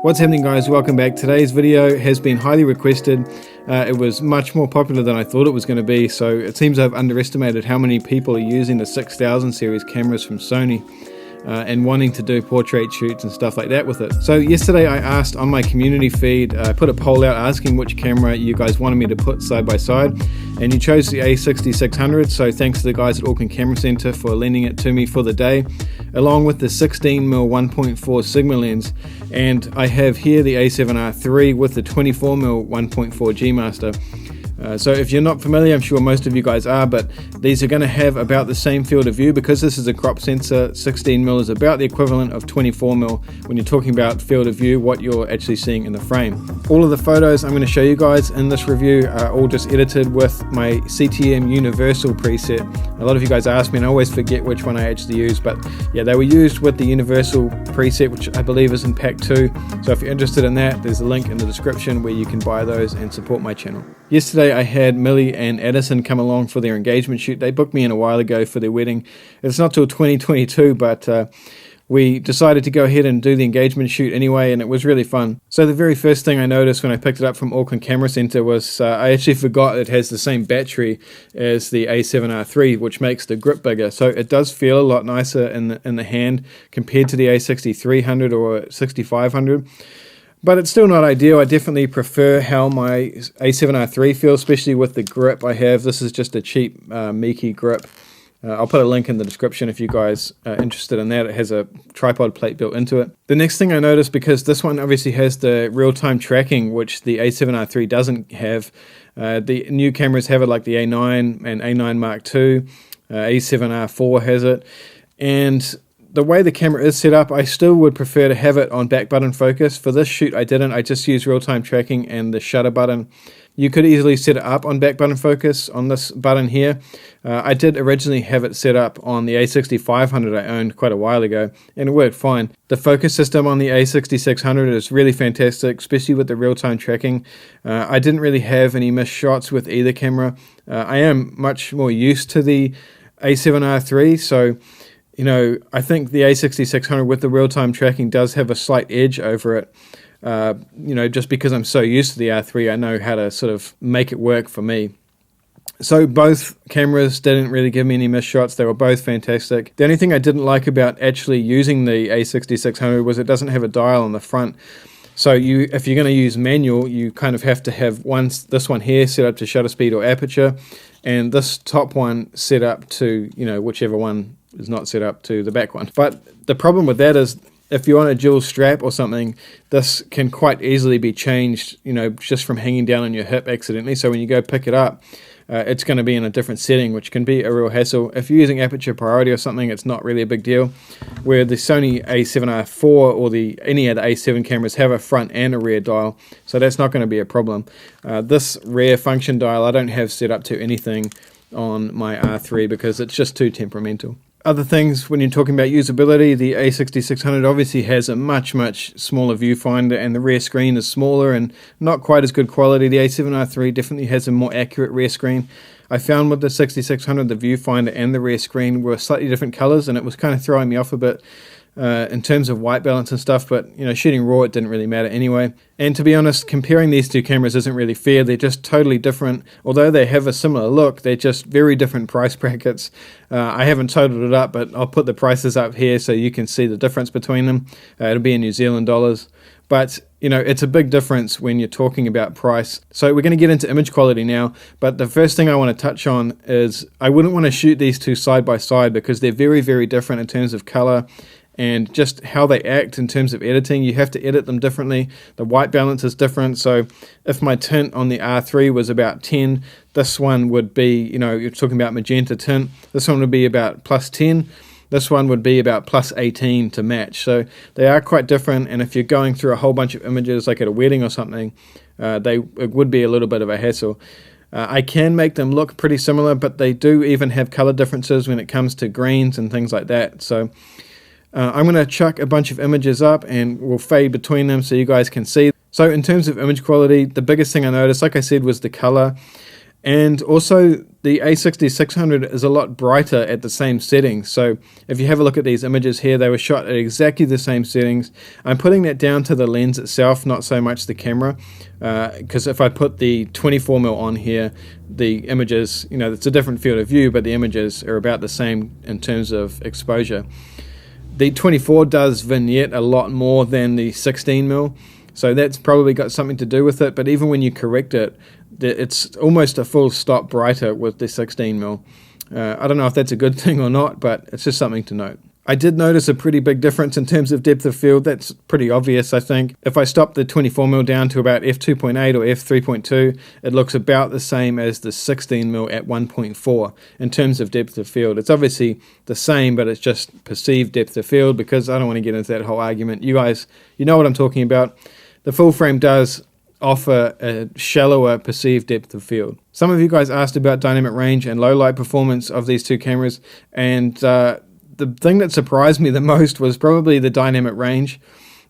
What's happening, guys? Welcome back. Today's video has been highly requested. It was much more popular than I thought it was going to be, so it seems I've underestimated how many people are using the 6000 series cameras from Sony and wanting to do portrait shoots and stuff like that with it. So yesterday I asked on my community feed, I put a poll out asking which camera you guys wanted me to put side by side, and you chose the A6600, so thanks to the guys at Auckland Camera Centre for lending it to me for the day, along with the 16mm 1.4 Sigma lens. And I have here the A7R III with the 24mm 1.4 G Master. So if you're not familiar, I'm sure most of you guys are, but these are going to have about the same field of view. Because this is a crop sensor, 16mm is about the equivalent of 24mm when you're talking about field of view, what you're actually seeing in the frame. All of the photos I'm going to show you guys in this review are all just edited with my CTM Universal preset. A lot of you guys ask me and I always forget which one I actually use, but yeah, they were used with the Universal preset, which I believe is in pack 2. So if you're interested in that, there's a link in the description where you can buy those and support my channel. Yesterday I had Millie and Addison come along for their engagement shoot. They booked me in a while ago for their wedding. It's not till 2022, but we decided to go ahead and do the engagement shoot anyway, and it was really fun. So the very first thing I noticed when I picked it up from Auckland Camera Centre was I actually forgot it has the same battery as the A7R III, which makes the grip bigger. So it does feel a lot nicer in the hand compared to the A6300 or 6500. But it's still not ideal. I definitely prefer how my A7R III feels, especially with the grip I have. This is just a cheap Miki grip. I'll put a link in the description if you guys are interested in that. It has a tripod plate built into it. The next thing I noticed, because this one obviously has the real-time tracking, which the A7R III doesn't have. The new cameras have it, like the A9 and A9 Mark II. A7R4 has it. And the way the camera is set up, I still would prefer to have it on back button focus. For this shoot I didn't. I just used real-time tracking and the shutter button. You could easily set it up on back button focus on this button here. I did originally have it set up on the A6500 I owned quite a while ago, and it worked fine. The focus system on the A6600 is really fantastic, especially with the real-time tracking. I didn't really have any missed shots with either camera. I am much more used to the A7R III, so you know, I think the A6600 with the real-time tracking does have a slight edge over it. You know, just because I'm so used to the R3, I know how to sort of make it work for me. So both cameras didn't really give me any missed shots. They were both fantastic. The only thing I didn't like about actually using the A6600 was it doesn't have a dial on the front. So if you're going to use manual, you kind of have to have this one here set up to shutter speed or aperture, and this top one set up to, you know, whichever one is not set up to the back one. But the problem with that is if you're on a dual strap or something, this can quite easily be changed, you know, just from hanging down on your hip accidentally. So when you go pick it up, it's going to be in a different setting, which can be a real hassle. If you're using aperture priority or something, it's not really a big deal. Where the Sony A7R IV or any other A7 cameras have a front and a rear dial, so that's not going to be a problem. This rear function dial I don't have set up to anything on my R3 because it's just too temperamental. Other things when you're talking about usability, the A6600 obviously has a much smaller viewfinder, and the rear screen is smaller and not quite as good quality. The A7R III definitely has a more accurate rear screen. I found with the 6600 the viewfinder and the rear screen were slightly different colors, and it was kind of throwing me off a bit in terms of white balance and stuff, but you know, shooting raw it didn't really matter anyway. And to be honest, comparing these two cameras isn't really fair. They're just totally different. Although they have a similar look, they're just very different price brackets. I haven't totaled it up, but I'll put the prices up here so you can see the difference between them. It'll be in New Zealand dollars. But, you know, it's a big difference when you're talking about price. So we're going to get into image quality now, but the first thing I want to touch on is I wouldn't want to shoot these two side by side because they're very different in terms of color and just how they act in terms of editing. You have to edit them differently. The white balance is different. So if my tint on the R3 was about 10, this one would be, you know, you're talking about magenta tint. This one would be about plus 10. This one would be about plus 18 to match. So they are quite different. And if you're going through a whole bunch of images like at a wedding or something, it would be a little bit of a hassle. I can make them look pretty similar, but they do even have color differences when it comes to greens and things like that. So I'm going to chuck a bunch of images up and we'll fade between them so you guys can see. So in terms of image quality, the biggest thing I noticed, like I said, was the color. And also the A6600 is a lot brighter at the same settings. So if you have a look at these images here, they were shot at exactly the same settings. I'm putting that down to the lens itself, not so much the camera, because if I put the 24mm on here, the images, you know, it's a different field of view, but the images are about the same in terms of exposure. The 24 does vignette a lot more than the 16mm, so that's probably got something to do with it, but even when you correct it, it's almost a full stop brighter with the 16mm. I don't know if that's a good thing or not, but it's just something to note. I did notice a pretty big difference in terms of depth of field. That's pretty obvious, I think. If I stop the 24mm down to about f2.8 or f3.2, it looks about the same as the 16mm at 1.4 in terms of depth of field. It's obviously the same, but it's just perceived depth of field, because I don't want to get into that whole argument. You guys, you know what I'm talking about. The full frame does offer a shallower perceived depth of field. Some of you guys asked about dynamic range and low light performance of these two cameras, and the thing that surprised me the most was probably the dynamic range.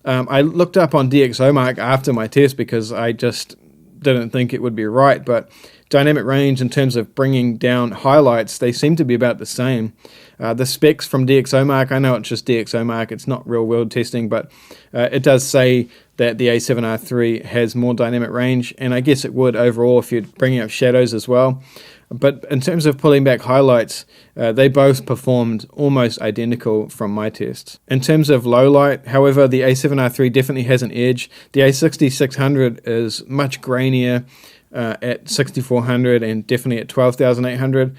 I looked up on DxOMark after my test because I just didn't think it would be right, but dynamic range in terms of bringing down highlights, they seem to be about the same. The specs from DxOMark, I know it's just DxOMark, it's not real world testing, but it does say that the A7R III has more dynamic range, and I guess it would overall if you're bringing up shadows as well. But in terms of pulling back highlights, they both performed almost identical from my tests. In terms of low light, however, the A7R III definitely has an edge. The A6600 is much grainier at 6400 and definitely at 12,800.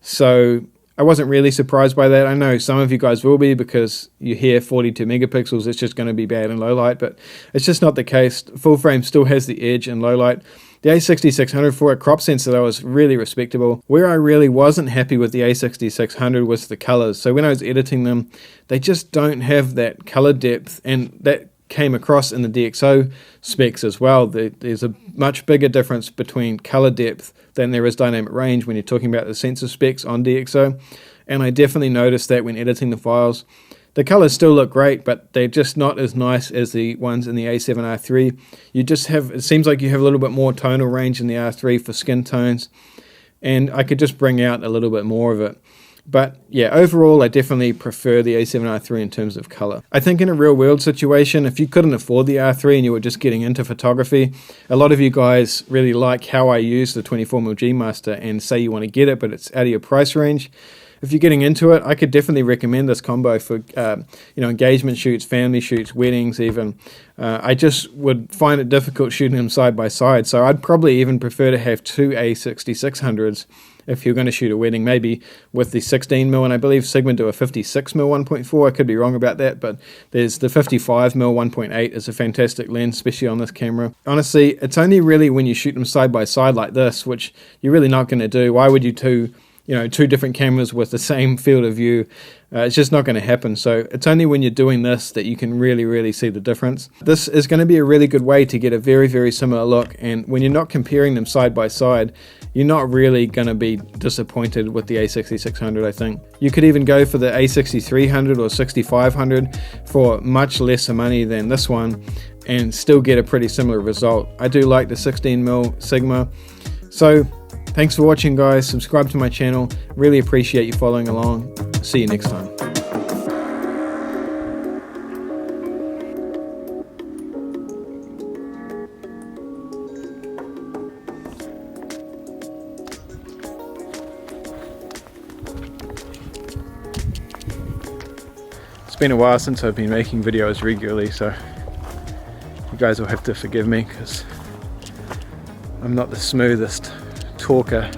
So I wasn't really surprised by that. I know some of you guys will be, because you hear 42 megapixels, it's just going to be bad in low light, but it's just not the case. Full frame still has the edge in low light. The A6600 for a crop sensor though was really respectable. Where I really wasn't happy with the A6600 was the colors. So when I was editing them, they just don't have that color depth, and that came across in the DxO specs as well. There's a much bigger difference between color depth than there is dynamic range when you're talking about the sensor specs on DxO, and I definitely noticed that when editing the files. The colors still look great, but they're just not as nice as the ones in the A7R III. You just have, it seems like you have a little bit more tonal range in the R3 for skin tones, and I could just bring out a little bit more of it. But yeah, overall, I definitely prefer the A7R III in terms of color. I think in a real world situation, if you couldn't afford the R3 and you were just getting into photography, a lot of you guys really like how I use the 24mm G Master and say you want to get it, but it's out of your price range. If you're getting into it, I could definitely recommend this combo for engagement shoots, family shoots, weddings even. I just would find it difficult shooting them side by side, so I'd probably even prefer to have two A6600s if you're going to shoot a wedding, maybe with the 16mm, and I believe Sigma do a 56mm 1.4, I could be wrong about that, but there's the 55mm 1.8 is a fantastic lens, especially on this camera. Honestly, it's only really when you shoot them side by side like this, which you're really not going to do. Why would you two different cameras with the same field of view? It's just not going to happen. So it's only when you're doing this that you can really see the difference. This is going to be a really good way to get a very similar look, and when you're not comparing them side by side, you're not really going to be disappointed with the A6600, I think. You could even go for the A6300 or 6500 for much lesser money than this one and still get a pretty similar result. I do like the 16mm Sigma. So thanks for watching, guys. Subscribe to my channel. Really appreciate you following along. See you next time. It's been a while since I've been making videos regularly, so you guys will have to forgive me because I'm not the smoothest talker.